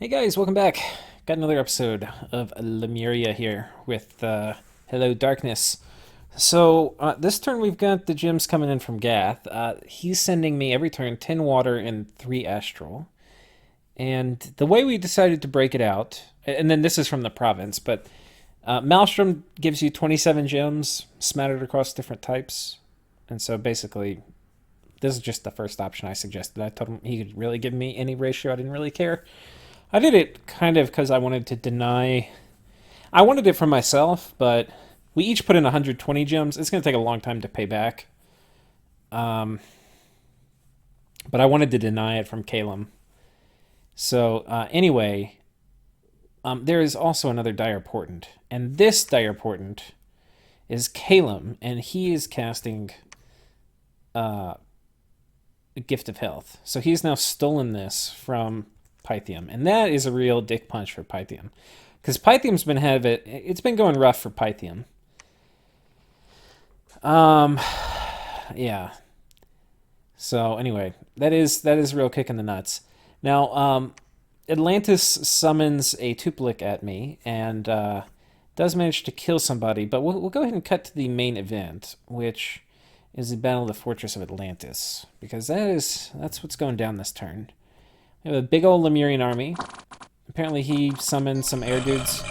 Hey guys, welcome back. Got another episode of Lemuria here with Hello Darkness. So this turn we've got the gems coming in from Gath. He's sending me every turn 10 water and 3 astral. And the way we decided to break it out, and then this is from the province, but Maelstrom gives you 27 gems smattered across different types. And so basically, this is just the first option I suggested. I told him he could really give me any ratio. I didn't really care. I did it kind of because I wanted to deny. I wanted it for myself, but we each put in 120 gems. It's going to take a long time to pay back. But I wanted to deny it from Calum. So anyway, there is also another dire portent, and this dire portent is Calum, and he is casting a Gift of Health. So he's now stolen this from Pythium, and that is a real dick punch for Pythium, because Pythium's been it's been going rough for Pythium. Yeah. So anyway, that is a real kick in the nuts. Now, Atlantis summons a Tuplik at me and does manage to kill somebody, but we'll go ahead and cut to the main event, which is the Battle of the Fortress of Atlantis, because that's what's going down this turn. We have a big old Lemurian army. Apparently he summoned some air dudes.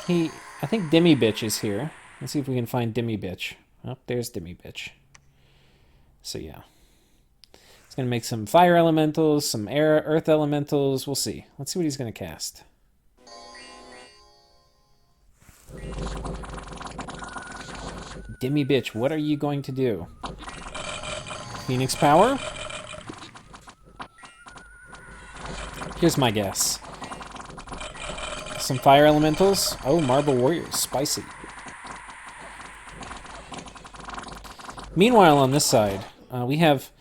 I think Demi Bitch is here. Let's see if we can find Demi Bitch. Oh, there's Demi Bitch. So yeah. He's going to make some fire elementals, some earth elementals. We'll see. Let's see what he's going to cast. Demi Bitch, what are you going to do? Phoenix Power? Here's my guess. Some fire elementals. Oh, Marble Warriors. Spicy. Meanwhile, on this side, we have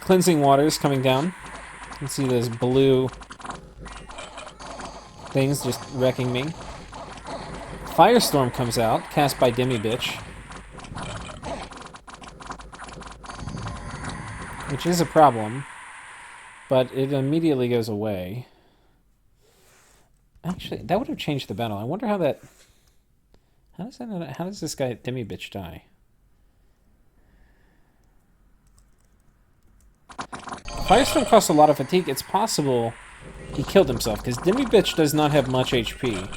cleansing waters coming down. You can see those blue things just wrecking me. Firestorm comes out, cast by Demi Bitch, which is a problem, but it immediately goes away. Actually, that would have changed the battle. I wonder how that... How does this guy Demi Bitch die? Firestorm costs a lot of fatigue. It's possible he killed himself, because Demi Bitch does not have much HP.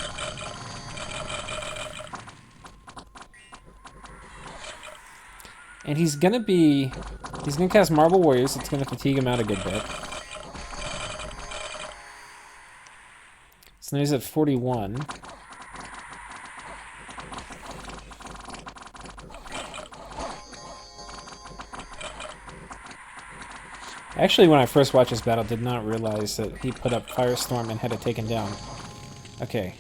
And he's gonna cast Marble Warriors. It's gonna fatigue him out a good bit. So now he's at 41. Actually, when I first watched this battle, did not realize that he put up Firestorm and had it taken down. Okay.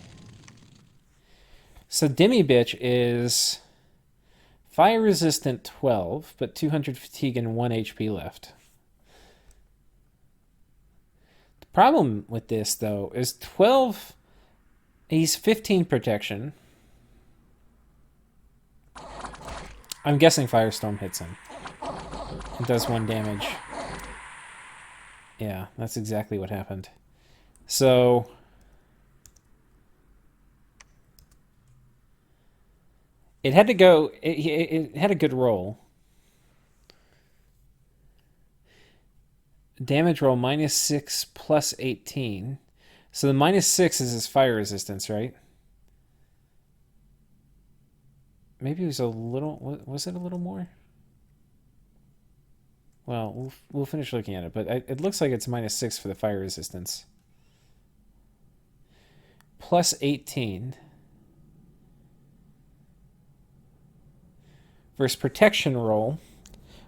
So Demi Bitch is fire resistant 12, but 200 fatigue and 1 HP left. The problem with this, though, is 12... He's 15 protection. I'm guessing Firestorm hits him. It does 1 damage. Yeah, that's exactly what happened. So... It had to go... It had a good roll. Damage roll -6 plus 18. So the -6 is his fire resistance, right? Maybe it was a little... Was it a little more? Well, we'll finish looking at it, but it looks like it's -6 for the fire resistance. Plus 18. Versus protection roll.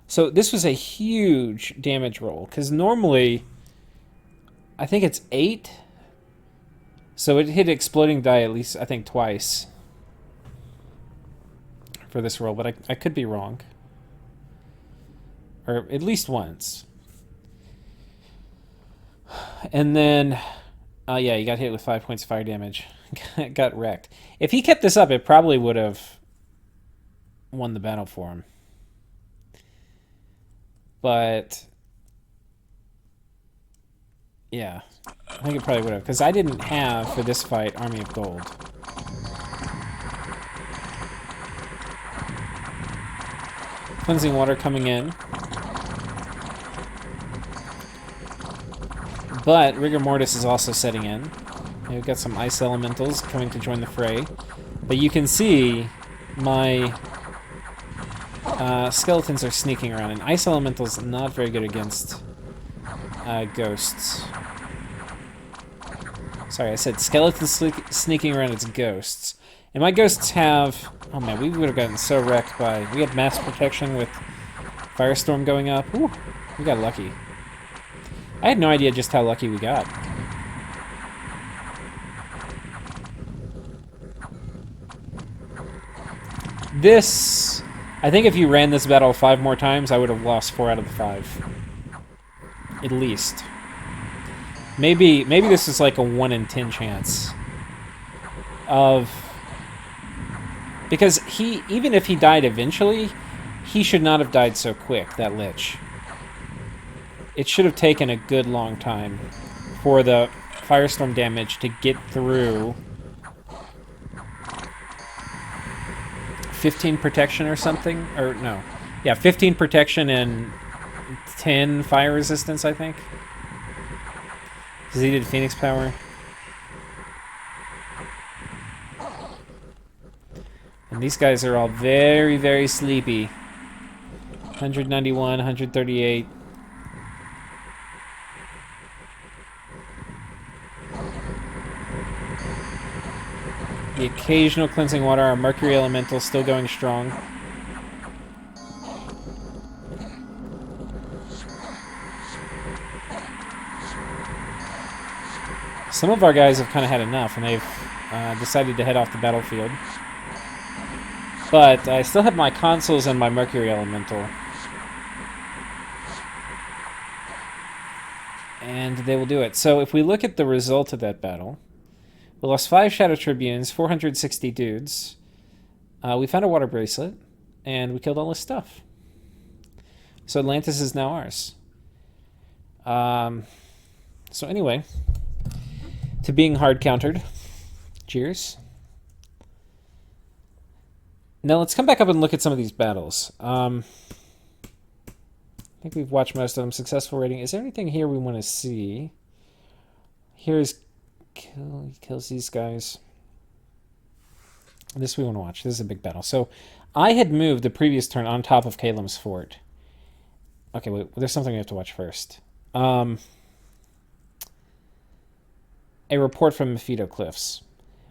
So this was a huge damage roll, because normally I think it's 8. So it hit exploding die at least, I think, twice for this roll, but I could be wrong. Or at least once. And then, yeah, he got hit with 5 points of fire damage. Got wrecked. If he kept this up, it probably would have won the battle for him. But Yeah, I think it probably would have, because I didn't have, for this fight, Army of Gold. Cleansing water coming in. But rigor mortis is also setting in. We've got some ice elementals coming to join the fray. But you can see my skeletons are sneaking around, and ice elementals not very good against ghosts. Sorry, I said skeletons sneaking around its ghosts. And my ghosts have... Oh man, we would have gotten so wrecked by... We had mass protection with Firestorm going up. Ooh, we got lucky. I had no idea just how lucky we got. This... I think if you ran this battle 5 more times, I would have lost 4 out of the 5. At least. Maybe this is like a 1 in 10 chance of... Because even if he died eventually, he should not have died so quick, that Lich. It should have taken a good long time for the Firestorm damage to get through 15 protection or something? Or, no. Yeah, 15 protection and 10 fire resistance, I think. Because he did Phoenix Power. And these guys are all very, very sleepy. 191, 138. The occasional cleansing water, our Mercury Elemental still going strong. Some of our guys have kind of had enough, and they've decided to head off the battlefield. But I still have my Consuls and my Mercury Elemental. And they will do it. So if we look at the result of that battle, we lost 5 Shadow Tribunes, 460 dudes. We found a water bracelet, and we killed all this stuff. So Atlantis is now ours. So anyway, to being hard countered. Cheers. Now let's come back up and look at some of these battles. I think we've watched most of them. Successful rating. Is there anything here we want to see? Here's he kills these guys. This we want to watch. This is a big battle. So I had moved the previous turn on top of Kalim's fort. Okay, wait, there's something we have to watch first. A report from Mephisto Cliffs.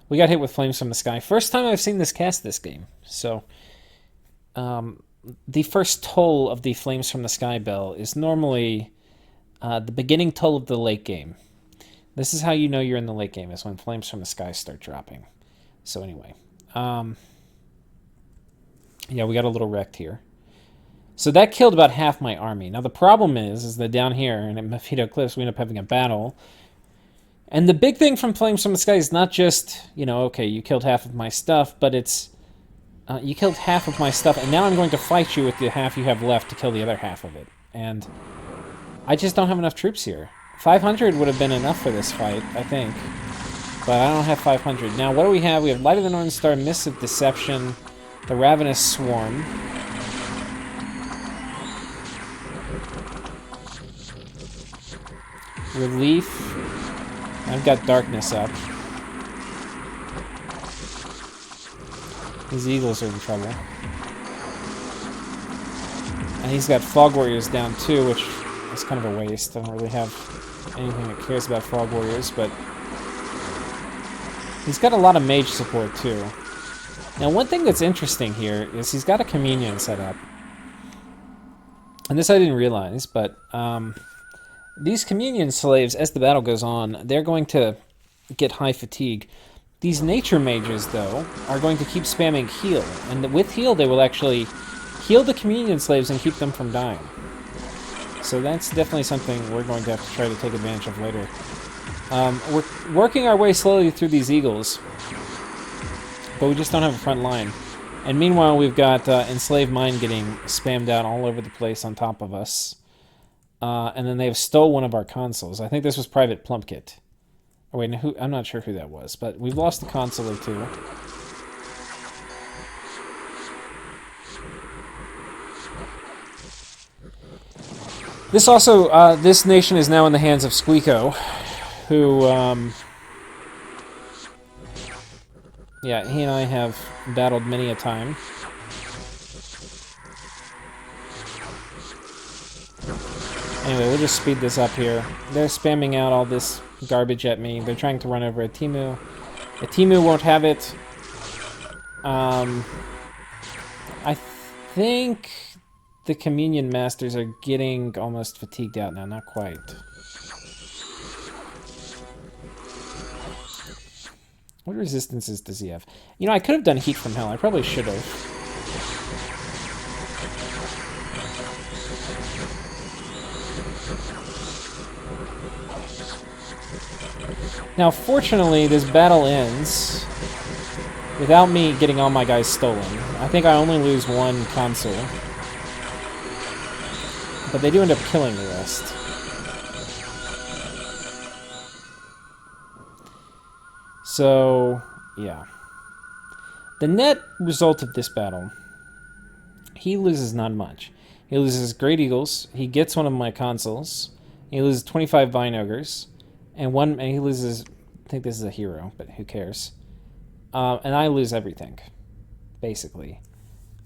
We got hit with flames from the sky. First time I've seen this cast this game. So the first toll of the flames from the sky bell is normally the beginning toll of the late game. This is how you know you're in the late game, is when flames from the sky start dropping. So anyway. Yeah, we got a little wrecked here. So that killed about half my army. Now the problem is that down here and at Mephisto Cliffs we end up having a battle. And the big thing from Flames from the Sky is not just, you know, okay, you killed half of my stuff, but it's, you killed half of my stuff, and now I'm going to fight you with the half you have left to kill the other half of it. And I just don't have enough troops here. 500 would have been enough for this fight, I think. But I don't have 500. Now, what do we have? We have Light of the Northern Star, Mists of Deception, the Ravenous Swarm. Relief. I've got Darkness up. These Eagles are in trouble. And he's got Fog Warriors down too, which is kind of a waste. I don't really have anything that cares about Fog Warriors, but he's got a lot of mage support too. Now one thing that's interesting here is he's got a communion set up. And this I didn't realize, but these communion slaves, as the battle goes on, they're going to get high fatigue. These nature mages, though, are going to keep spamming heal. And with heal, they will actually heal the communion slaves and keep them from dying. So that's definitely something we're going to have to try to take advantage of later. We're working our way slowly through these eagles, but we just don't have a front line. And meanwhile, we've got Enslaved Mind getting spammed out all over the place on top of us. And then they have stole one of our consuls. I think this was Private Plumpkit. Oh, wait, who? I'm not sure who that was, but we've lost a consul or two. This also, this nation is now in the hands of Squeako, who, yeah, he and I have battled many a time. Anyway, we'll just speed this up here. They're spamming out all this garbage at me. They're trying to run over a Timu. A Timu won't have it. I think the Communion Masters are getting almost fatigued out now. Not quite. What resistances does he have? You know, I could have done Heat from Hell. I probably should have. Now, fortunately, this battle ends without me getting all my guys stolen. I think I only lose one consul. But they do end up killing the rest. So, yeah. The net result of this battle, he loses not much. He loses Great Eagles, he gets one of my consuls, he loses 25 Vine Ogres, and he loses, I think this is a hero, but who cares. And I lose everything, basically.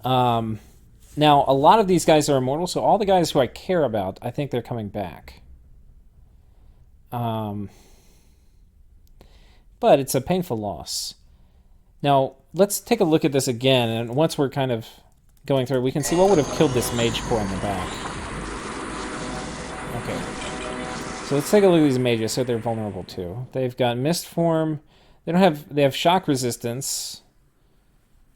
Now, a lot of these guys are immortal, so all the guys who I care about, I think they're coming back. But it's a painful loss. Now, let's take a look at this again, and once we're kind of going through, we can see what would have killed this Mage Corps in the back. Okay. So let's take a look at these mages, so they're vulnerable too. They've got Mist Form. They have shock resistance,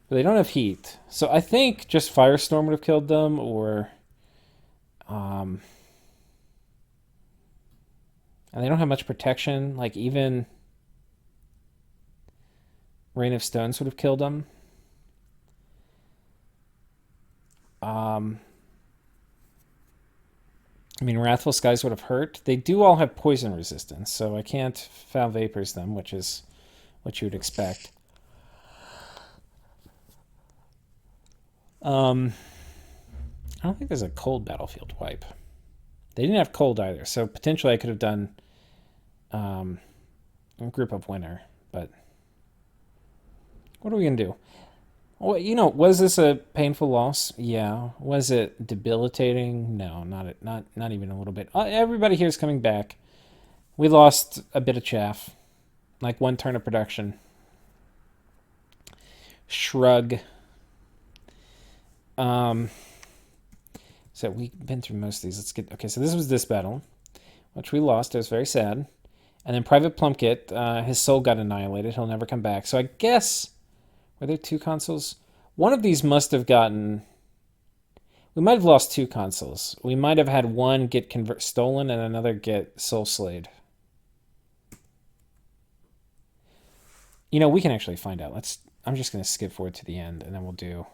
but they don't have heat. So I think just Firestorm would have killed them, or and they don't have much protection. Like even Rain of Stones would have killed them. I mean, Wrathful Skies would have hurt. They do all have poison resistance, so I can't Foul Vapors them, which is what you would expect. I don't think there's a cold battlefield wipe. They didn't have cold either, so potentially I could have done a Group of Winter, but what are we going to do? Well, you know, was this a painful loss? Yeah. Was it debilitating? No, not even a little bit. Everybody here is coming back. We lost a bit of chaff, like one turn of production. Shrug. So we've been through most of these. Let's get... Okay, so this was this battle, which we lost. It was very sad. And then Private Plumpkit, his soul got annihilated. He'll never come back. So I guess... Were there two consuls? One of these must have gotten... We might have lost two consuls. We might have had one get stolen and another get soul slayed. You know, we can actually find out. I'm just going to skip forward to the end, and then we'll do...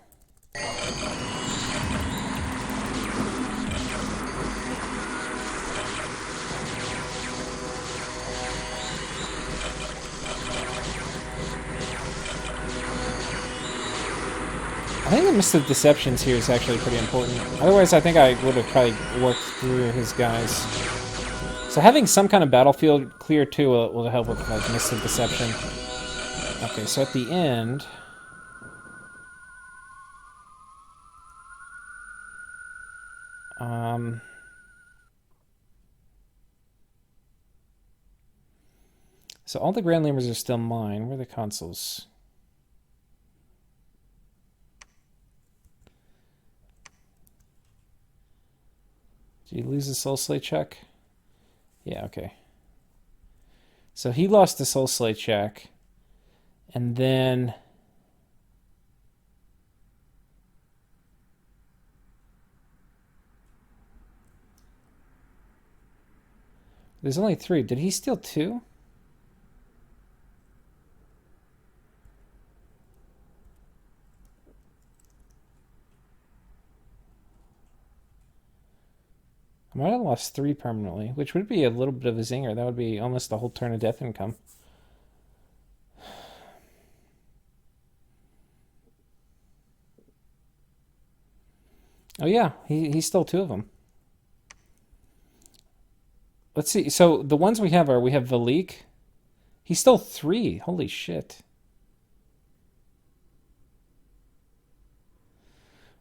I think the Mist of Deceptions here is actually pretty important. Otherwise, I think I would have probably worked through his guys. So having some kind of battlefield clear too will help with like Mist of Deception. Okay, so at the end... So all the Grand Lemurs are still mine. Where are the consuls? Did he lose his Soul Slay check? Yeah, okay. So he lost the Soul Slay check. And then... There's only 3. Did he steal 2? I'm might have lost 3 permanently, which would be a little bit of a zinger. That would be almost a whole turn of death income. Oh yeah, he stole 2 of them. Let's see. So the ones we have Valik. He stole 3. Holy shit.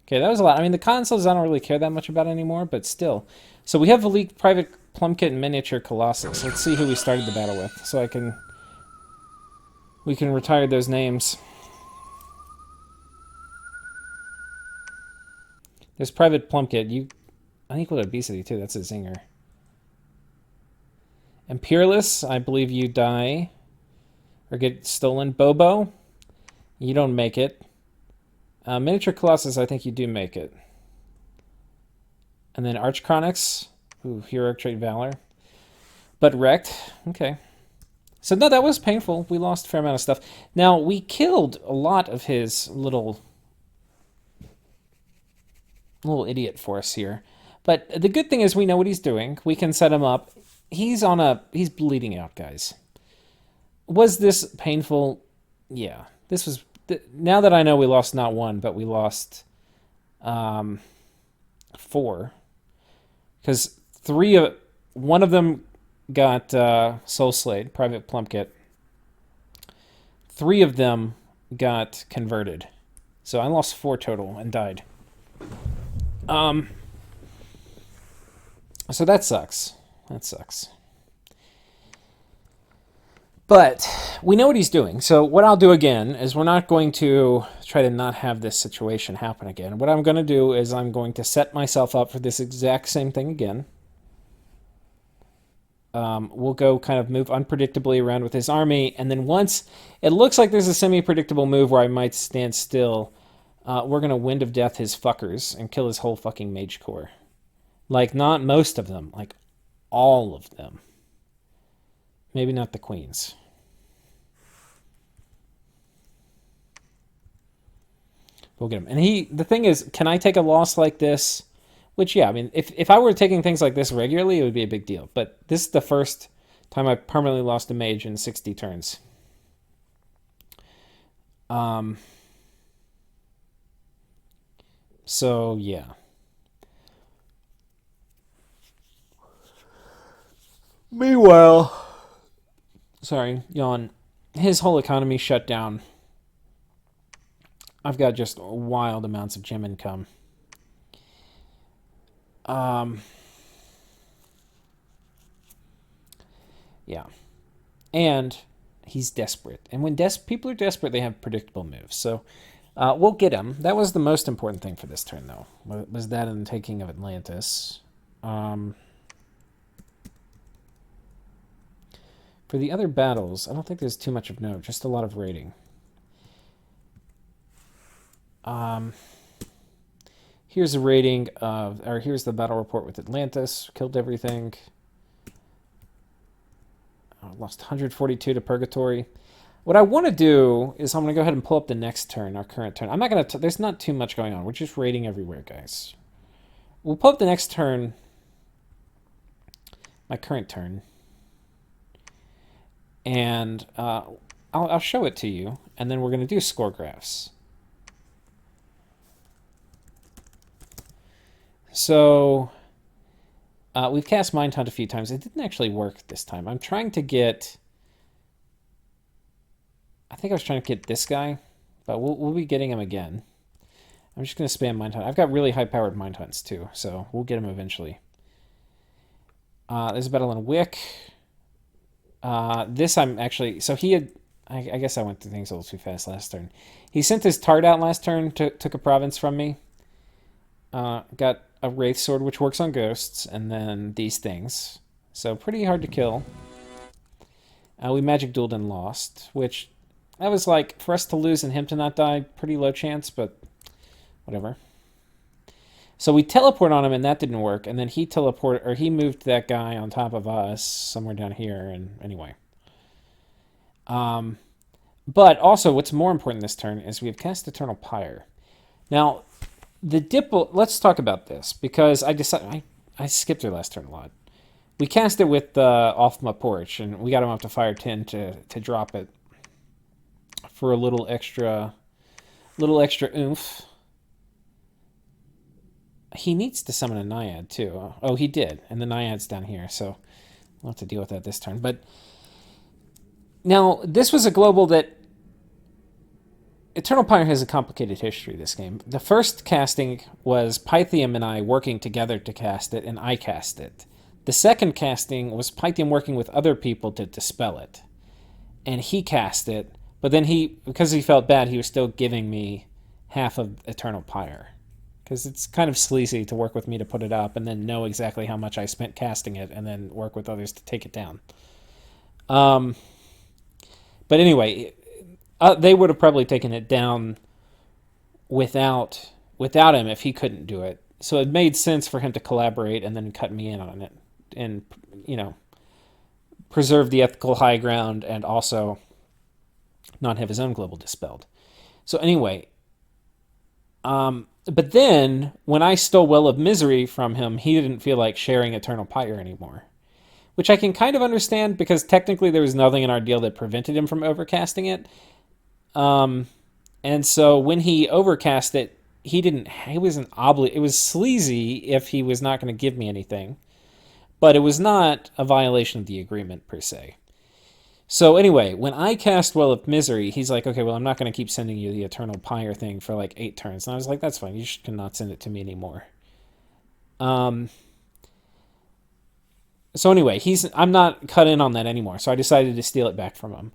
Okay, that was a lot. I mean, the consoles I don't really care that much about anymore, but still. So we have Elite, Private Plumkit, and Miniature Colossus. Let's see who we started the battle with, so we can retire those names. There's Private Plumkit. Unequal to obesity too. That's a zinger. Imperialist, I believe you die or get stolen. Bobo, you don't make it. Miniature Colossus, I think you do make it. And then Archchronics, heroic trait Valor. But wrecked, okay. So no, that was painful. We lost a fair amount of stuff. Now, we killed a lot of his little idiot force here. But the good thing is we know what he's doing. We can set him up. He's bleeding out, guys. Was this painful? Yeah. This was... Now that I know we lost not 1, but we lost 4. Because 1 of them got Soul Slade, Private Plumkit. 3 of them got converted. So I lost 4 total and died. So that sucks. That sucks. But we know what he's doing. So what I'll do again is we're not going to try to not have this situation happen again. What I'm going to do is I'm going to set myself up for this exact same thing again. We'll go kind of move unpredictably around with his army. And then once it looks like there's a semi-predictable move where I might stand still, we're going to Wind of Death his fuckers and kill his whole fucking mage corps. Like, not most of them. Like, all of them. Maybe not the queens. We'll get him. And the thing is, can I take a loss like this? Which, yeah, I mean, if I were taking things like this regularly, it would be a big deal. But this is the first time I permanently lost a mage in 60 turns. So, yeah. Meanwhile... Sorry, yawn. His whole economy shut down. I've got just wild amounts of gem income. Yeah. And he's desperate. And when people are desperate, they have predictable moves. So we'll get him. That was the most important thing for this turn, though. Was that and the taking of Atlantis. For the other battles, I don't think there's too much of note, just a lot of raiding. Here's a rating here's the battle report with Atlantis. Killed everything. Lost 142 to Purgatory. What I want to do is I'm going to go ahead and pull up the next turn, our current turn. I'm not going to... There's not too much going on. We're just raiding everywhere, guys. We'll pull up the next turn. My current turn. And I'll show it to you, and then we're going to do score graphs. So we've cast Mind Hunt a few times. It didn't actually work this time. I'm trying to get... I think I was trying to get this guy, but we'll be getting him again. I'm just going to spam Mind Hunt. I've got really high-powered Mind Hunts, too, so we'll get him eventually. There's a battle in Wick. This I'm actually... So he had... I guess I went through things a little too fast last turn. He sent his Tard out last turn, took a province from me. Got a Wraith Sword, which works on ghosts, and then these things. So pretty hard to kill. We Magic Dueled and lost, which... That was like, for us to lose and him to not die, pretty low chance, but whatever. So we teleport on him, and that didn't work. And then he moved that guy on top of us somewhere down here. And anyway, but also what's more important this turn is we have cast Eternal Pyre. Now, let's talk about this because I I skipped their last turn a lot. We cast it with off my porch, and we got him up to fire 10 to drop it for a little extra oomph. He needs to summon a Naiad, too. Oh, he did, and the Naiad's down here, so we'll have to deal with that this turn. But now, this was a global that... Eternal Pyre has a complicated history, this game. The first casting was Pythium and I working together to cast it, and I cast it. The second casting was Pythium working with other people to dispel it. And he cast it, but then because he felt bad, he was still giving me half of Eternal Pyre. Because it's kind of sleazy to work with me to put it up and then know exactly how much I spent casting it and then work with others to take it down. But anyway... they would have probably taken it down without him if he couldn't do it. So it made sense for him to collaborate and then cut me in on it and, preserve the ethical high ground and also not have his own global dispelled. So anyway, but then when I stole Well of Misery from him, he didn't feel like sharing Eternal Pyre anymore. Which I can kind of understand because technically there was nothing in our deal that prevented him from overcasting it. And so when he overcast it, it was sleazy if he was not going to give me anything, but it was not a violation of the agreement per se. So anyway, when I cast Well of Misery, he's like, okay, well, I'm not going to keep sending you the Eternal Pyre thing for like 8 turns. And I was like, that's fine. You cannot send it to me anymore. So anyway, I'm not cut in on that anymore. So I decided to steal it back from him.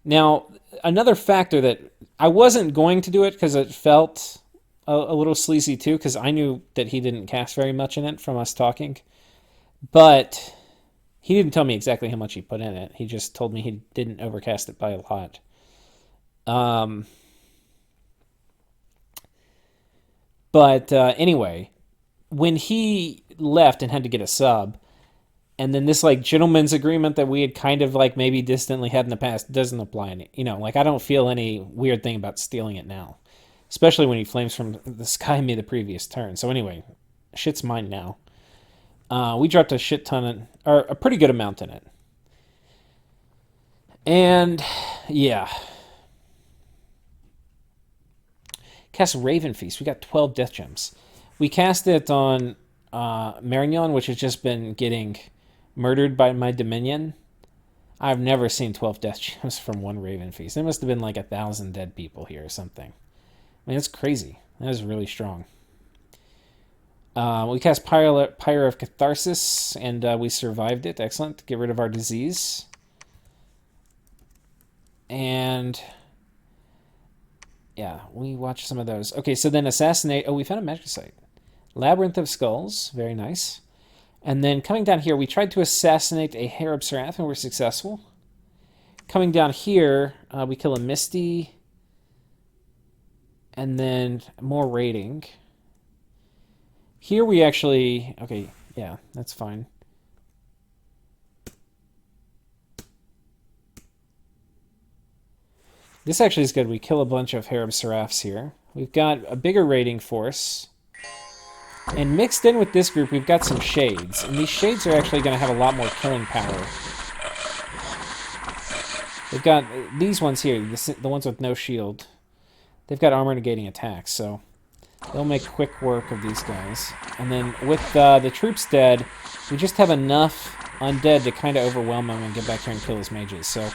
Now, another factor that I wasn't going to do it because it felt a little sleazy too, because I knew that he didn't cast very much in it from us talking. But he didn't tell me exactly how much he put in it. He just told me he didn't overcast it by a lot. But anyway, when he left and had to get a sub, and then this like gentleman's agreement that we had kind of like maybe distantly had in the past doesn't apply any, like I don't feel any weird thing about stealing it now, especially when he flames from the sky me the previous turn. So anyway, shit's mine now. We dropped a shit ton or a pretty good amount in it. And yeah. Cast Raven Feast. We got 12 Death Gems. We cast it on Marignon, which has just been getting murdered by my Dominion. I've never seen 12 Death Gems from one Raven Feast. There must have been like 1,000 dead people here or something. I mean, it's crazy. That is really strong. We cast Pyre of Catharsis, and we survived it. Excellent. Get rid of our disease. And yeah, we watched some of those. Okay, so then Assassinate. Oh, we found a magic site. Labyrinth of Skulls. Very nice. And then coming down here, we tried to assassinate a Harab Seraph, and we're successful. Coming down here, we kill a Misty. And then more raiding. Here we actually... Okay, yeah, that's fine. This actually is good. We kill a bunch of Harab Seraphs here. We've got a bigger raiding force. And mixed in with this group, we've got some Shades. And these Shades are actually going to have a lot more killing power. We've got these ones here, the ones with no shield. They've got armor negating attacks, so they'll make quick work of these guys. And then with the troops dead, we just have enough undead to kind of overwhelm them and get back here and kill his mages. So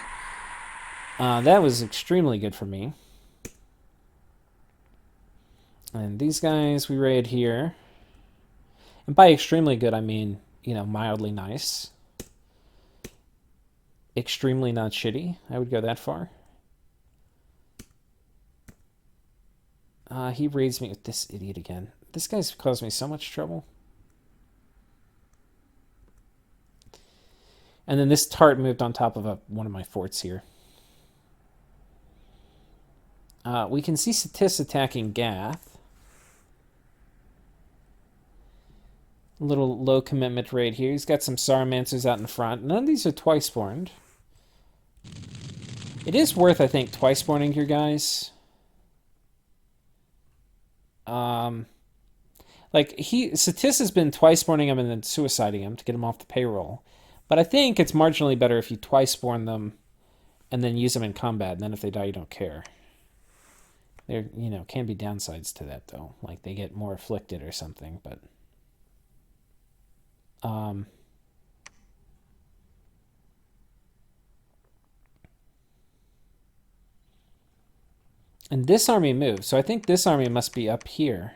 that was extremely good for me. And these guys we raid here. And by extremely good, I mean, mildly nice. Extremely not shitty. I would go that far. He raids me with this idiot again. This guy's caused me so much trouble. And then this tart moved on top of one of my forts here. We can see Satis attacking Gath. A little low commitment raid here. He's got some Sarumancers out in front. None of these are twice spawned. It is worth, I think, twice spawning your guys. Like, Satis has been twice spawning him and then suiciding him to get him off the payroll. But I think it's marginally better if you twice spawn them and then use them in combat, and then if they die, you don't care. There, can be downsides to that, though. Like, they get more afflicted or something, but... And this army moves, so I think this army must be up here.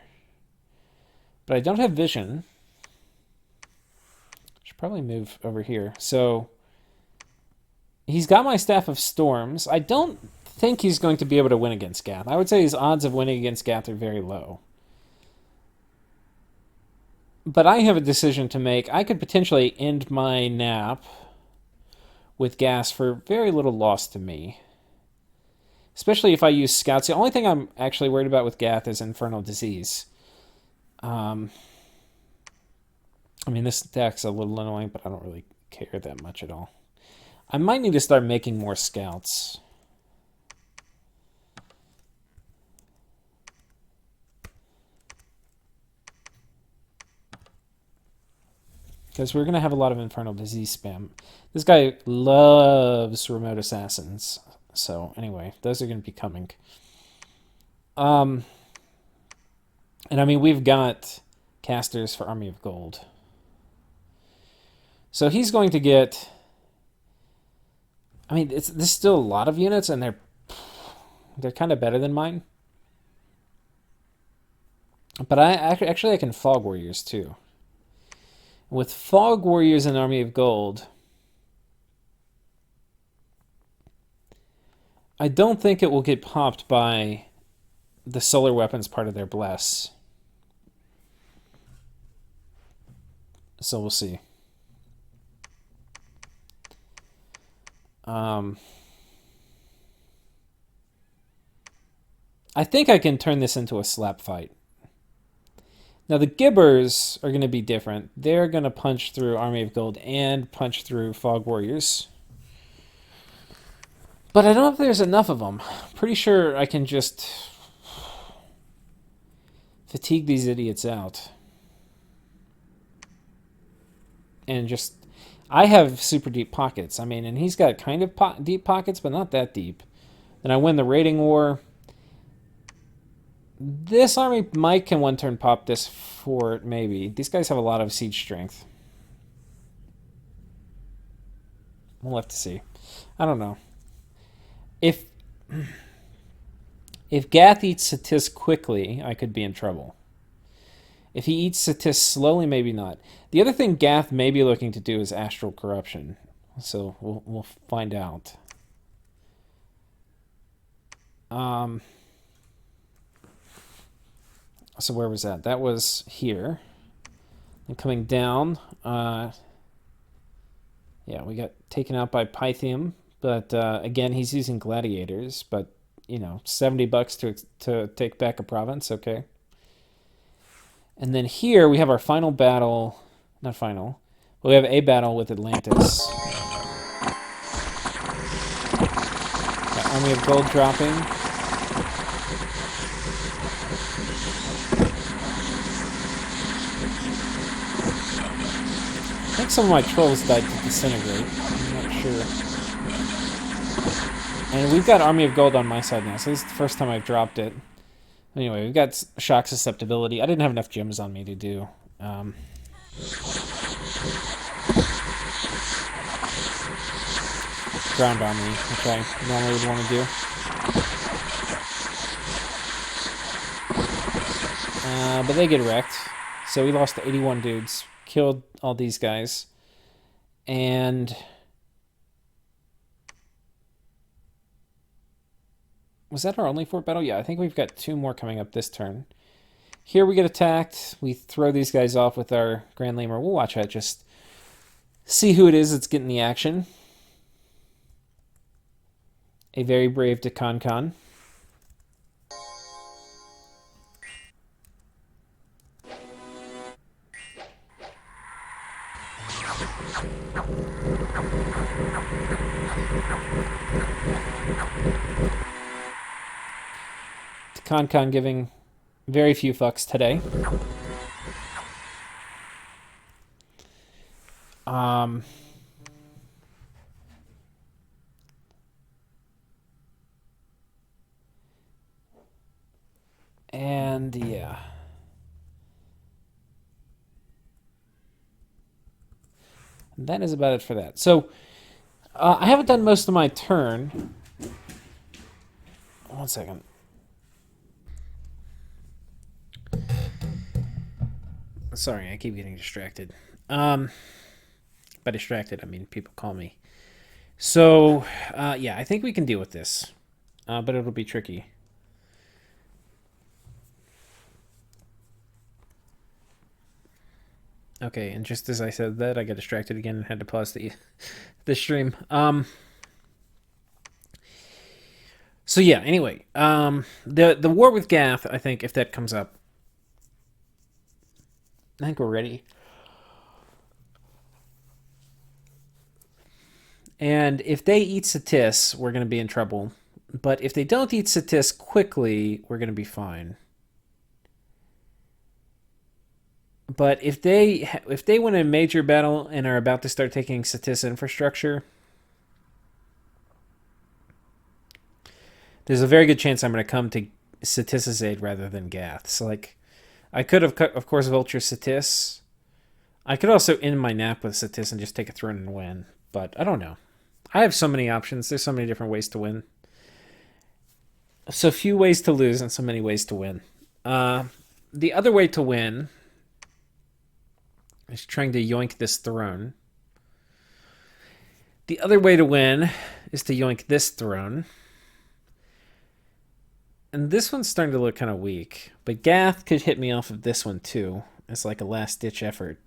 But I don't have vision. Should probably move over here. So he's got my Staff of Storms. I don't think he's going to be able to win against Gath. I would say his odds of winning against Gath are very low. But I have a decision to make. I could potentially end my nap with gas for very little loss to me. Especially if I use scouts. The only thing I'm actually worried about with Gath is Infernal Disease. I mean, this deck's a little annoying, but I don't really care that much at all. I might need to start making more scouts. Because we're going to have a lot of Infernal Disease spam. This guy loves Remote Assassins. So, anyway, those are going to be coming. And I mean, we've got casters for Army of Gold. So he's going to get... I mean, there's still a lot of units, and they're kind of better than mine. But I can Fog Warriors, too. With Fog Warriors and Army of Gold... I don't think it will get popped by the solar weapons part of their bless. So we'll see. I think I can turn this into a slap fight. Now the Gibbers are going to be different. They're going to punch through Army of Gold and punch through Fog Warriors. But I don't know if there's enough of them. Pretty sure I can just fatigue these idiots out. And just... I have super deep pockets. I mean, and he's got kind of deep pockets, but not that deep. Then I win the raiding war. This army might can one-turn pop this fort, maybe. These guys have a lot of siege strength. We'll have to see. I don't know. If Gath eats Satis quickly, I could be in trouble. If he eats Satis slowly, maybe not. The other thing Gath may be looking to do is Astral Corruption. So we'll find out. So where was that? That was here. And coming down, yeah, we got taken out by Pythium. But again, he's using gladiators. But $70 to take back a province. Okay. And then here we have our final battle. Not final. But we have a battle with Atlantis. Got Army of Gold dropping. I think some of my trolls died to disintegrate. I'm not sure. And we've got Army of Gold on my side now, so this is the first time I've dropped it. Anyway, we've got shock susceptibility. I didn't have enough gems on me to do. Ground army, which I normally would want to do. But they get wrecked. So we lost 81 dudes. Killed all these guys. And... was that our only fort battle? Yeah, I think we've got 2 more coming up this turn. Here we get attacked. We throw these guys off with our Grand Lemur. We'll watch that. Just see who it is that's getting the action. A very brave Consul. Consul giving very few fucks today. Um, and yeah. That is about it for that. So, I haven't done most of my turn. 1 second. Sorry, I keep getting distracted. By distracted, I mean people call me. So, yeah, I think we can deal with this, but it'll be tricky. Okay, and just as I said that, I got distracted again and had to pause the stream. So yeah, anyway, the war with Gath, I think if that comes up, I think we're ready. And if they eat Satis, we're going to be in trouble. But if they don't eat Satis quickly, we're going to be fine. But if they win a major battle and are about to start taking Satis infrastructure, there's a very good chance I'm going to come to Satis' aid rather than Gath's. Like, I could have, of course, Vulture Satis. I could also end my nap with Satis and just take a throne and win. But I don't know. I have so many options. There's so many different ways to win. So few ways to lose and so many ways to win. The other way to win is trying to yoink this throne. The other way to win is to yoink this throne. And this one's starting to look kind of weak. But Gath could hit me off of this one too. It's like a last-ditch effort.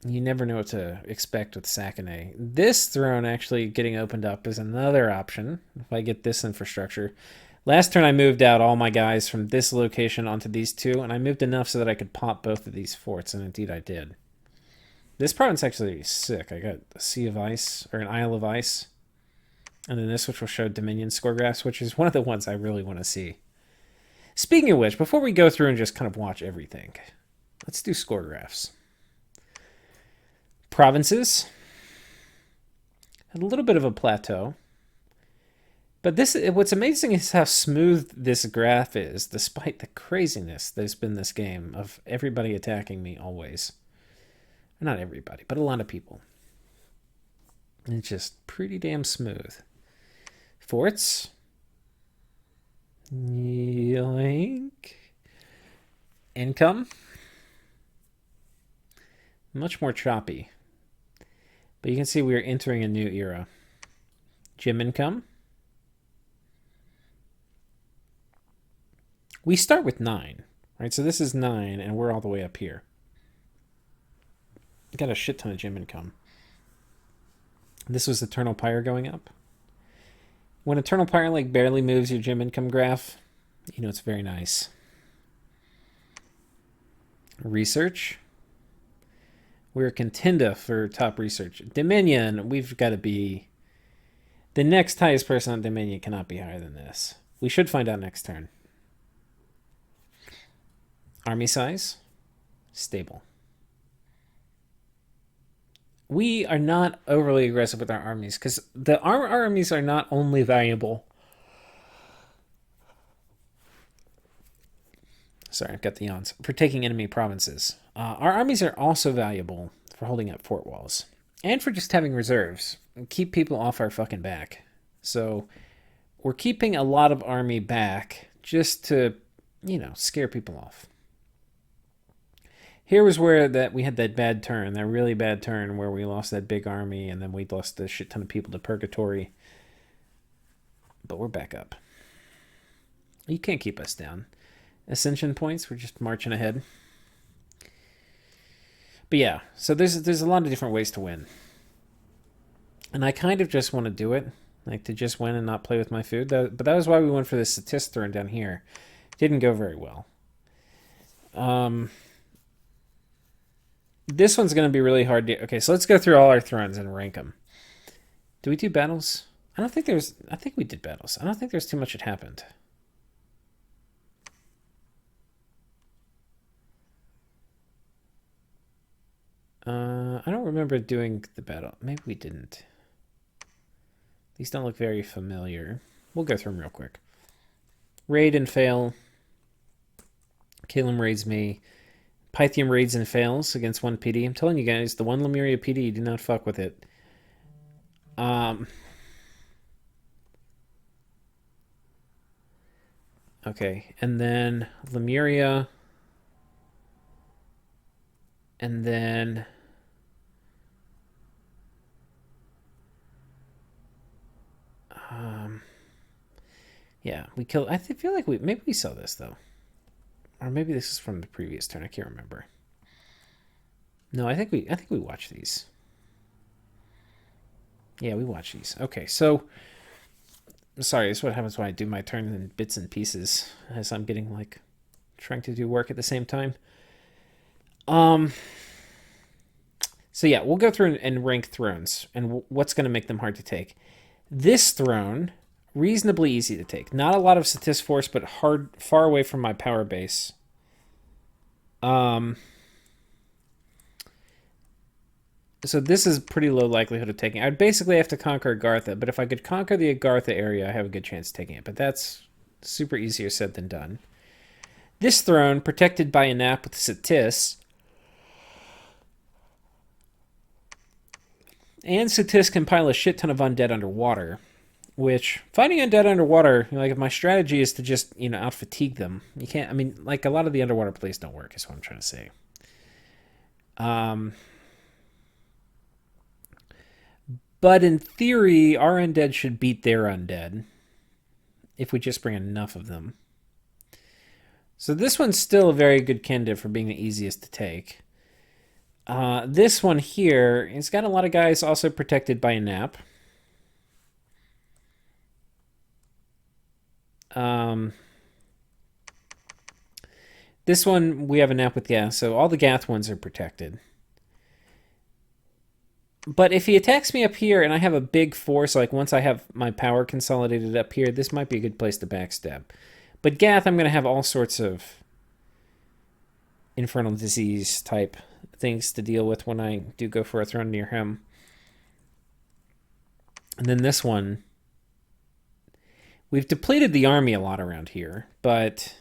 You never know what to expect with Sakanay. This throne actually getting opened up is another option if I get this infrastructure. Last turn I moved out all my guys from this location onto these two, and I moved enough so that I could pop both of these forts, and indeed I did. This province actually is sick. I got a Sea of Ice, or an Isle of Ice. And then this, which will show Dominion score graphs, which is one of the ones I really want to see. Speaking of which, before we go through and just kind of watch everything, let's do score graphs. Provinces had a little bit of a plateau, but what's amazing is how smooth this graph is, despite the craziness that's been this game of everybody attacking me always. Not everybody, but a lot of people. It's just pretty damn smooth. Forts. Yoink. Income. Much more choppy. But you can see we are entering a new era. Gym income. We start with 9, right? So this is 9, and we're all the way up here. Got a shit ton of gym income. This was Eternal Pyre going up. When Eternal Pyre like barely moves your gym income graph, you know it's very nice. Research. We're contender for top research. Dominion, we've got to be... The next highest person on Dominion cannot be higher than this. We should find out next turn. Army size. Stable. We are not overly aggressive with our armies, because our armies are not only valuable... Sorry, I've got the yawns. For taking enemy provinces. Our armies are also valuable for holding up fort walls. And for just having reserves. Keep people off our fucking back. So, we're keeping a lot of army back just to, you know, scare people off. Here was where we had that bad turn, that really bad turn where we lost that big army and then we lost a shit ton of people to purgatory. But we're back up. You can't keep us down. Ascension points, we're just marching ahead. But yeah, so there's a lot of different ways to win. And I kind of just want to do it, like to just win and not play with my food. But that was why we went for this Satis throne down here. Didn't go very well. This one's going to be really hard to... Okay, so let's go through all our thrones and rank them. Do we do battles? I think we did battles. I don't think there's too much that happened. I don't remember doing the battle. Maybe we didn't. These don't look very familiar. We'll go through them real quick. Raid and fail. Calum raids me. Pythium raids and fails against one PD. I'm telling you guys, the one Lemuria PD, do not fuck with it. Okay, and then Lemuria. And then... yeah, we killed... I feel like maybe we saw this, though. Or maybe this is from the previous turn. I can't remember. No, I think we watched these. Yeah, we watched these. Okay, so... sorry, this is what happens when I do my turn in bits and pieces, as I'm getting, like, trying to do work at the same time. So yeah, we'll go through and rank thrones and what's going to make them hard to take. This throne, reasonably easy to take. Not a lot of statis force, but far away from my power base. So this is pretty low likelihood of taking. I'd basically have to conquer Agartha, but if I could conquer the Agartha area, I have a good chance of taking it. But that's super easier said than done. This throne, protected by a nap with Satis, and Satis can pile a shit ton of undead underwater, which, fighting undead underwater, like, if my strategy is to just, out-fatigue them, you can't, I mean, like, a lot of the underwater plays don't work, is what I'm trying to say. But in theory, our undead should beat their undead, if we just bring enough of them. So this one's still a very good candidate for being the easiest to take. This one here, it's got a lot of guys also protected by a nap. This one, we have a nap with Gath, so all the Gath ones are protected. But if he attacks me up here and I have a big force, like once I have my power consolidated up here, this might be a good place to backstab. But Gath, I'm going to have all sorts of infernal disease type things to deal with when I do go for a throne near him. And then this one, we've depleted the army a lot around here, but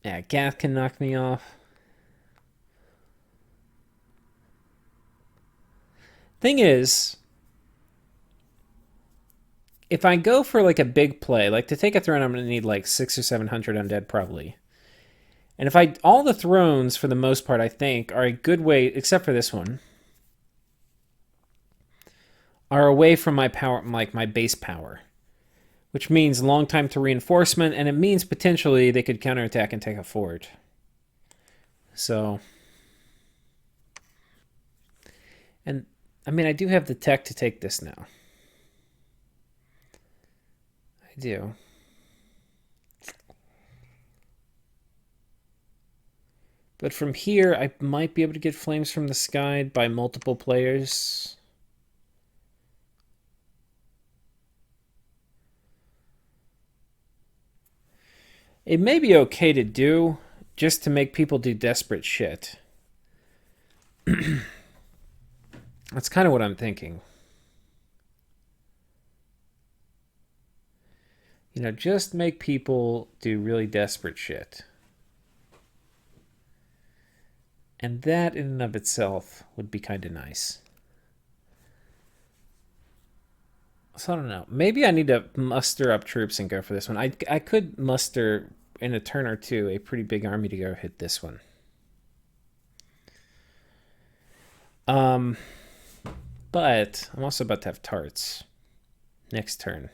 yeah, Gath can knock me off. Thing is, if I go for like a big play, like to take a throne, I'm going to need like 600 or 700 undead probably. And if all the thrones for the most part, I think, are a good way, except for this one, are away from my power, like my base power, which means long time to reinforcement, and it means potentially they could counterattack and take a fort. So, and I mean, I do have the tech to take this now. I do. But from here, I might be able to get flames from the sky by multiple players. It may be okay to do, just to make people do desperate shit. That's kind of what I'm thinking. Just make people do really desperate shit. And that in and of itself would be kind of nice. So I don't know. Maybe I need to muster up troops and go for this one. I could muster in a turn or two a pretty big army to go hit this one. But I'm also about to have tarts next turn.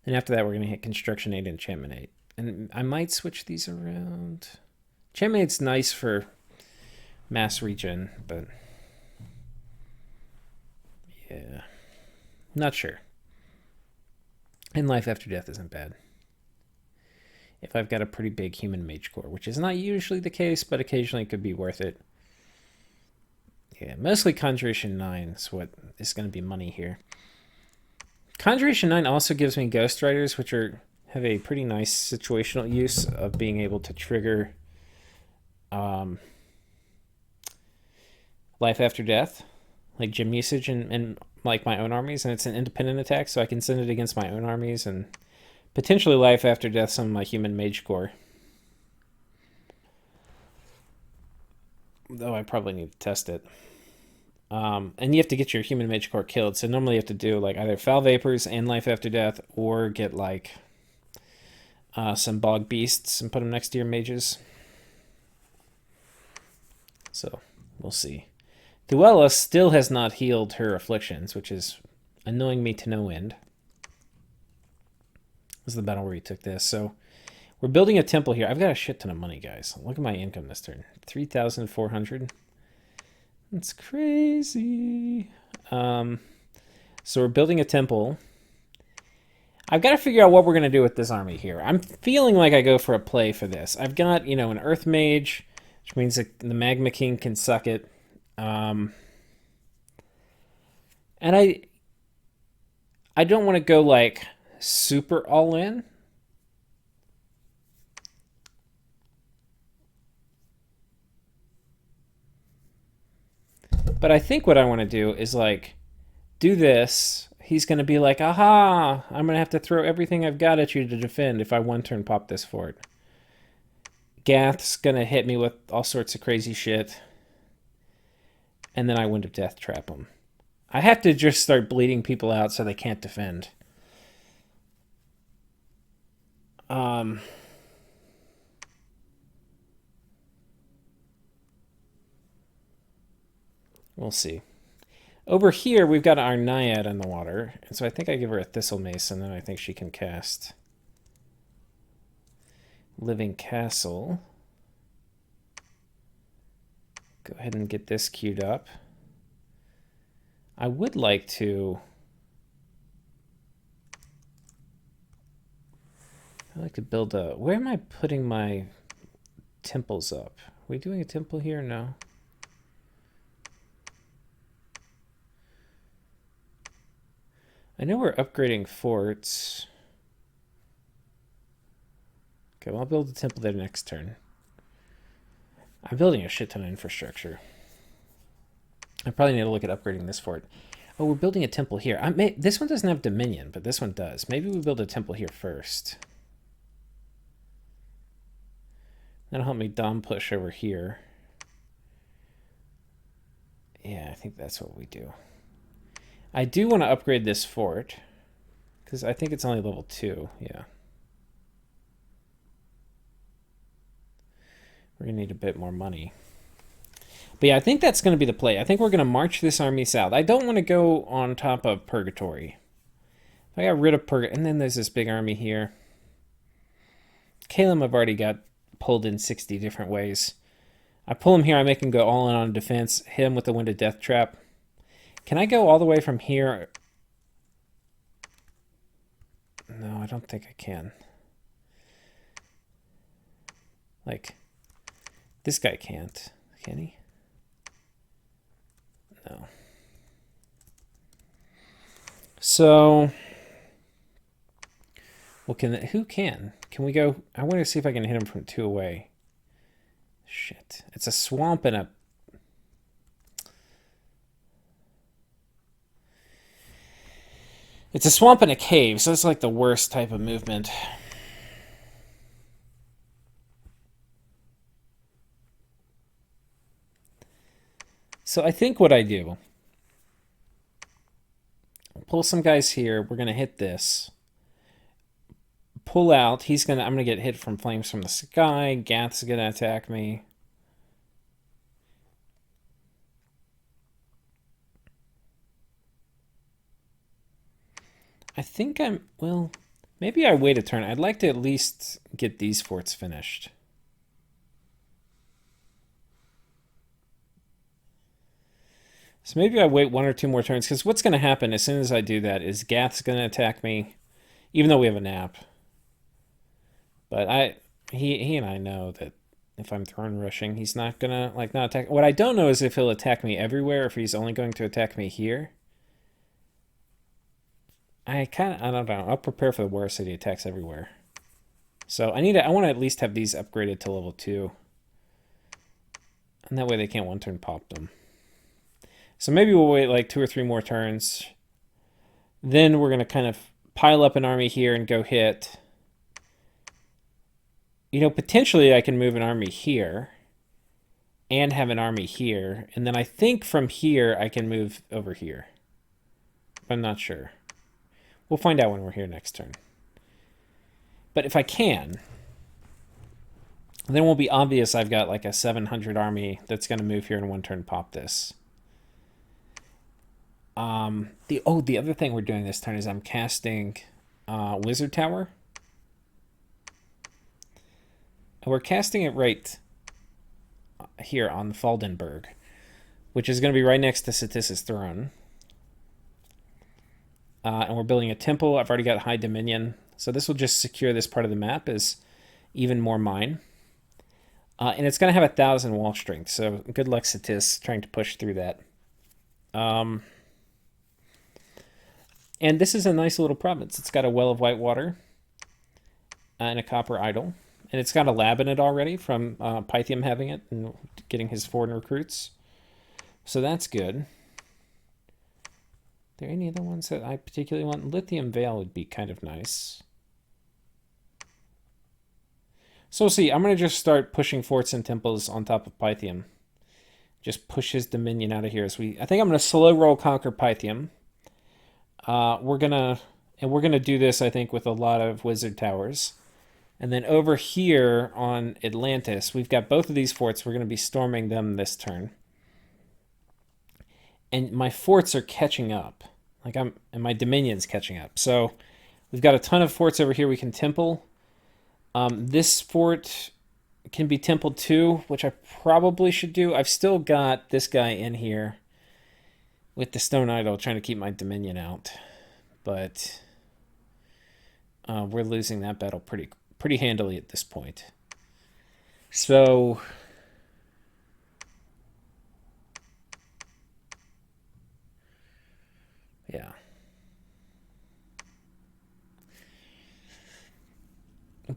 And after that, we're going to hit Construction 8 and Enchantment 8. And I might switch these around. Enchantment 8's nice for mass regen, but yeah, not sure. And life after death isn't bad if I've got a pretty big human mage core, which is not usually the case, but occasionally it could be worth it. Yeah, mostly Conjuration 9 is what is going to be money here. Conjuration 9 also gives me Ghost Riders, which have a pretty nice situational use of being able to trigger life after death, like gem usage and like my own armies, and it's an independent attack, so I can send it against my own armies and potentially life after death some of my human mage core. Though I probably need to test it. And you have to get your human mage core killed, so normally you have to do like either foul vapors and life after death, or get like some bog beasts and put them next to your mages. So we'll see. Duella still has not healed her afflictions, which is annoying me to no end. This is the battle where we took this. So we're building a temple here. I've got a shit ton of money, guys. Look at my income this turn. 3,400. That's crazy. So we're building a temple. I've got to figure out what we're going to do with this army here. I'm feeling like I go for a play for this. I've got, an Earth Mage, which means that the Magma King can suck it. And I don't want to go like super all in. But I think what I want to do is like do this. He's going to be like, aha, I'm going to have to throw everything I've got at you to defend if I one turn pop this fort. Gath's going to hit me with all sorts of crazy shit. And then I Wind of Death trap them. I have to just start bleeding people out so they can't defend. We'll see. Over here, we've got our Naiad in the water. And so I think I give her a Thistle Mace, and then I think she can cast Living Castle. Go ahead and get this queued up. I would like to... build a... Where am I putting my temples up? Are we doing a temple here? No. I know we're upgrading forts. Okay, well, I'll build a temple there next turn. I'm building a shit ton of infrastructure. I probably need to look at upgrading this fort. Oh, we're building a temple here. This one doesn't have Dominion, but this one does. Maybe we build a temple here first. That'll help me dom push over here. Yeah, I think that's what we do. I do want to upgrade this fort, because I think it's only level 2, yeah. We're going to need a bit more money. But yeah, I think that's going to be the play. I think we're going to march this army south. I don't want to go on top of Purgatory. If I got rid of Purgatory, and then there's this big army here. Caleb I've already got pulled in 60 different ways. I pull him here, I make him go all in on defense, hit him with the Wind of Death trap. Can I go all the way from here? No, I don't think I can. Like, this guy can't. Can he? No. So, well, who can? Can we go? I want to see if I can hit him from 2 away. Shit. It's a swamp and a... It's a swamp and a cave, so it's like the worst type of movement. So I think what I do, pull some guys here. We're going to hit this. Pull out. I'm going to get hit from flames from the sky. Gath's going to attack me. I think well, maybe I wait a turn. I'd like to at least get these forts finished. So maybe I wait 1 or 2 more turns, because what's going to happen as soon as I do that is Gath's going to attack me, even though we have a nap. But he and I know that if I'm throne rushing, he's not going to not attack. What I don't know is if he'll attack me everywhere, or if he's only going to attack me here. I don't know. I'll prepare for the worst that he attacks everywhere. So I want to at least have these upgraded to level 2. And that way they can't one turn pop them. So maybe we'll wait like 2 or 3 more turns. Then we're going to kind of pile up an army here and go hit. You know, potentially I can move an army here and have an army here. And then I think from here I can move over here. I'm not sure. We'll find out when we're here next turn. But if I can, then it won't be obvious I've got like a 700 army that's going to move here in one turn pop this. The other thing we're doing this turn is I'm casting Wizard Tower. And we're casting it right here on Faldenberg, which is going to be right next to Satis's throne. And we're building a temple. I've already got High Dominion. So this will just secure this part of the map as even more mine. And it's going to have 1,000 wall strength. So good luck, Satis, trying to push through that. And this is a nice little province. It's got a well of white water and a copper idol. And it's got a lab in it already from Pythium having it and getting his foreign recruits. So that's good. Are there any other ones that I particularly want? Lithium Vale would be kind of nice. So we'll see. I'm going to just start pushing forts and temples on top of Pythium. Just push his dominion out of here. I think I'm going to slow roll conquer Pythium. We're gonna do this, I think, with a lot of wizard towers. And then over here on Atlantis, we've got both of these forts. We're going to be storming them this turn. And my forts are catching up. And my dominion's catching up. So we've got a ton of forts over here we can temple. This fort can be templed too, which I probably should do. I've still got this guy in here with the stone idol trying to keep my dominion out. But we're losing that battle pretty handily at this point. So yeah.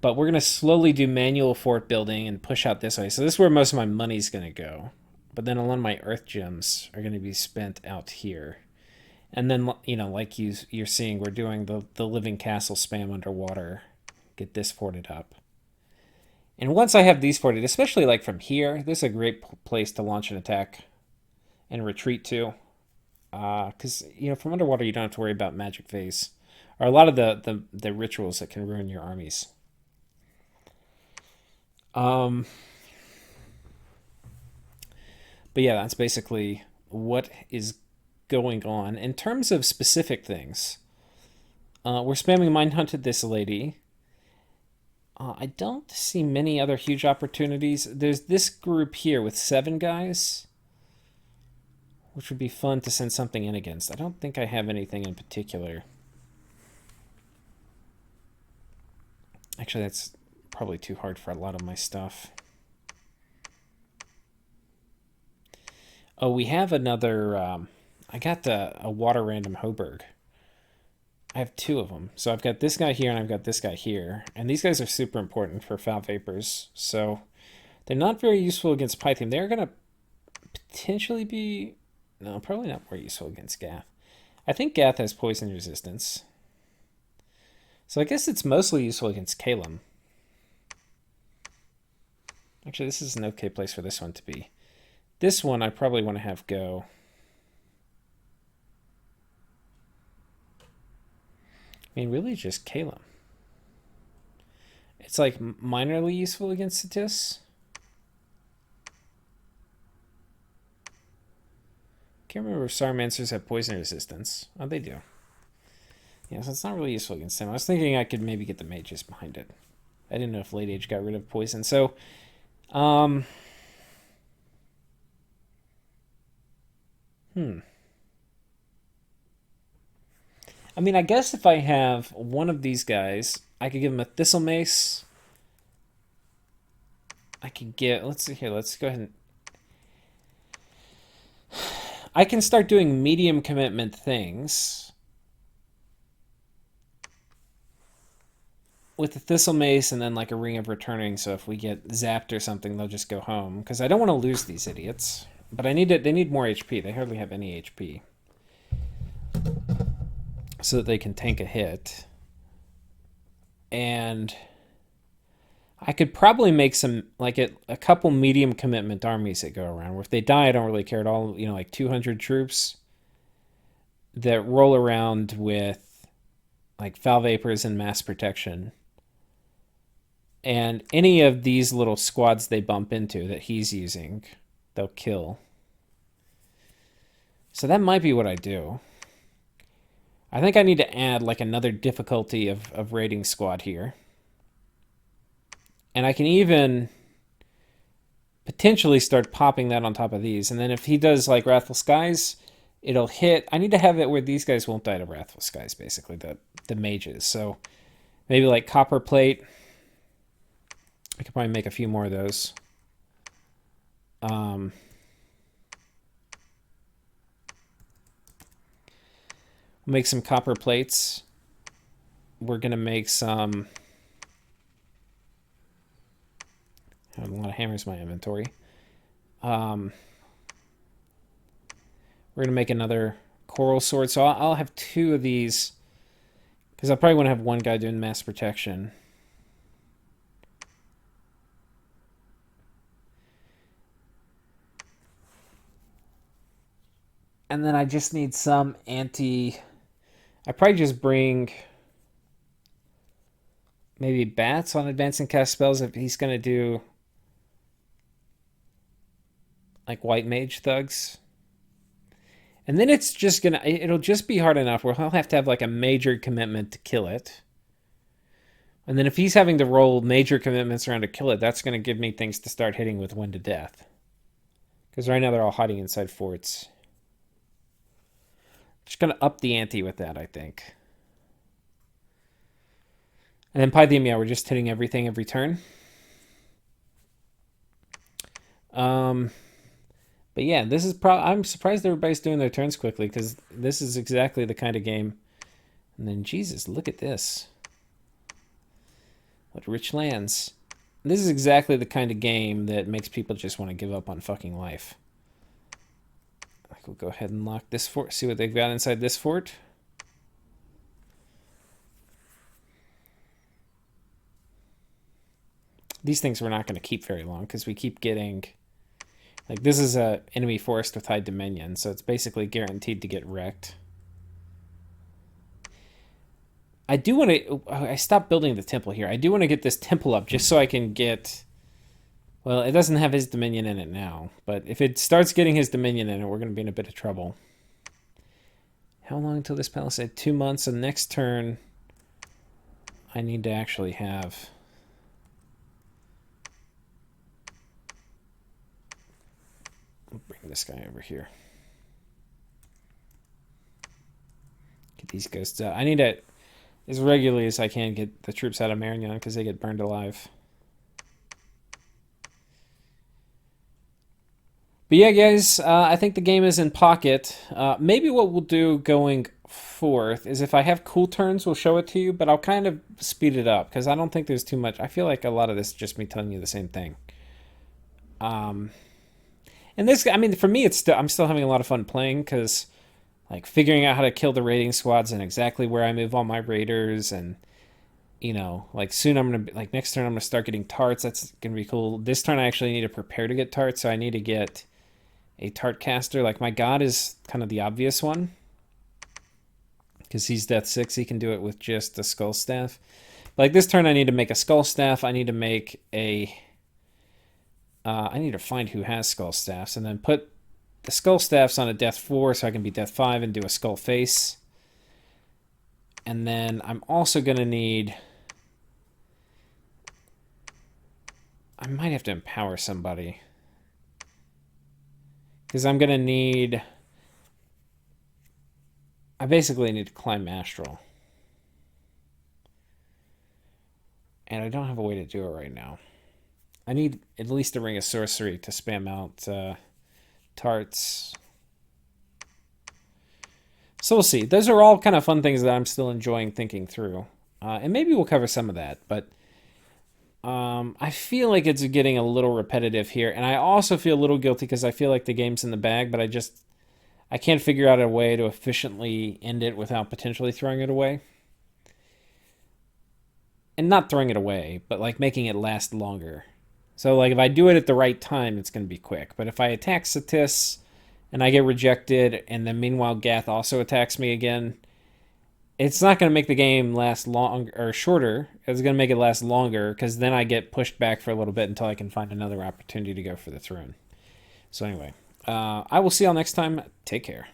But we're going to slowly do manual fort building and push out this way. So this is where most of my money's going to go. But then a lot of my earth gems are going to be spent out here. And then, you know, like you're seeing, we're doing the living castle spam underwater. Get this forted up. And once I have these forted, especially like from here, this is a great place to launch an attack and retreat to. Because, you know, from underwater, you don't have to worry about magic phase. Or a lot of the rituals that can ruin your armies. But yeah, that's basically what is going on. In terms of specific things, we're spamming Mind Hunted this lady. I don't see many other huge opportunities. There's this group here with 7 guys, which would be fun to send something in against. I don't think I have anything in particular. Actually, that's probably too hard for a lot of my stuff. Oh, we have another... I got a water random Hoburg. I have 2 of them. So I've got this guy here and I've got this guy here. And these guys are super important for Foul Vapors. So they're not very useful against Pythium. They're going to potentially be... No, probably not very useful against Gath. I think Gath has poison resistance. So I guess it's mostly useful against Kalem. Actually, this is an okay place for this one to be. This one I probably want to have go. I mean, really just Kalem. It's like minorly useful against Satis. Can't remember if Sarmancers have poison resistance. Oh, they do. Yeah, so it's not really useful against him. I was thinking I could maybe get the mages behind it. I didn't know if Late Age got rid of poison. So, I mean, I guess if I have one of these guys, I could give him a Thistle Mace. I could get... Let's see here. Let's go ahead and... I can start doing medium commitment things. with the Thistle Mace and then like a Ring of Returning, so if we get zapped or something, they'll just go home. Because I don't want to lose these idiots. But I need it. They need more HP. They hardly have any HP. So that they can tank a hit. And I could probably make some, like a couple medium commitment armies that go around. Where if they die, I don't really care at all. You know, like 200 troops that roll around with like Foul Vapors and Mass Protection. And any of these little squads they bump into that he's using, they'll kill. So that might be what I do. I think I need to add like another difficulty of raiding squad here. And I can even potentially start popping that on top of these. And then if he does like Wrathful Skies, it'll hit. I need to have it where these guys won't die to Wrathful Skies, basically, the mages. So maybe like Copper Plate. I could probably make a few more of those. We'll make some copper plates. We're going to make some... I have a lot of hammers in my inventory. We're going to make another coral sword. So I'll have 2 of these. Because I probably want to have one guy doing mass protection. And then I just need some anti... I probably just bring maybe bats on advancing cast spells if he's going to do like white mage thugs. And then it's just going to... It'll just be hard enough where he'll have to have like a major commitment to kill it. And then if he's having to roll major commitments around to kill it, that's going to give me things to start hitting with Wind to Death. Because right now they're all hiding inside forts. Just going to up the ante with that, I think. And then Pythium, yeah, we're just hitting everything every turn. But yeah, this is I'm surprised everybody's doing their turns quickly because this is exactly the kind of game. And then, Jesus, look at this. What rich lands. This is exactly the kind of game that makes people just want to give up on fucking life. We'll go ahead and lock this fort. See what they've got inside this fort. These things we're not going to keep very long because we keep getting... Like, this is a enemy forest with high dominion, so it's basically guaranteed to get wrecked. I do want to... I stopped building the temple here. I do want to get this temple up just so I can get... Well, it doesn't have his dominion in it now, but if it starts getting his dominion in it, we're going to be in a bit of trouble. How long until this palisade? 2 months, and next turn, I need to actually have... I'll bring this guy over here. Get these ghosts out. I need to, as regularly as I can, get the troops out of Marignan because they get burned alive. But yeah, guys, I think the game is in pocket. Maybe what we'll do going forth is if I have cool turns, we'll show it to you, but I'll kind of speed it up because I don't think there's too much. I feel like a lot of this is just me telling you the same thing. And this, I mean, for me, I'm still having a lot of fun playing because, like, figuring out how to kill the raiding squads and exactly where I move all my raiders and, you know, like soon I'm going to, like next turn I'm going to start getting tarts. That's going to be cool. This turn I actually need to prepare to get tarts, so I need to get a tart caster. Like my god is kind of the obvious one because he's death 6. He can do it with just the skull staff. Like this turn I need to make a skull staff. I need to make a... I need to find who has skull staffs and then put the skull staffs on a death 4 so I can be death 5 and do a skull face. And then I'm also going to need... I might have to empower somebody. Because I'm going to need... I basically need to climb Astral. And I don't have a way to do it right now. I need at least a ring of sorcery to spam out tarts. So we'll see. Those are all kind of fun things that I'm still enjoying thinking through. And maybe we'll cover some of that, but I feel like it's getting a little repetitive here, and I also feel a little guilty because I feel like the game's in the bag, but I can't figure out a way to efficiently end it without potentially throwing it away. And not throwing it away, but like making it last longer. So like if I do it at the right time, it's going to be quick. But if I attack Satis and I get rejected, and then meanwhile Gath also attacks me again, it's not going to make the game last long or shorter. It's going to make it last longer because then I get pushed back for a little bit until I can find another opportunity to go for the throne. So anyway, I will see y'all next time. Take care.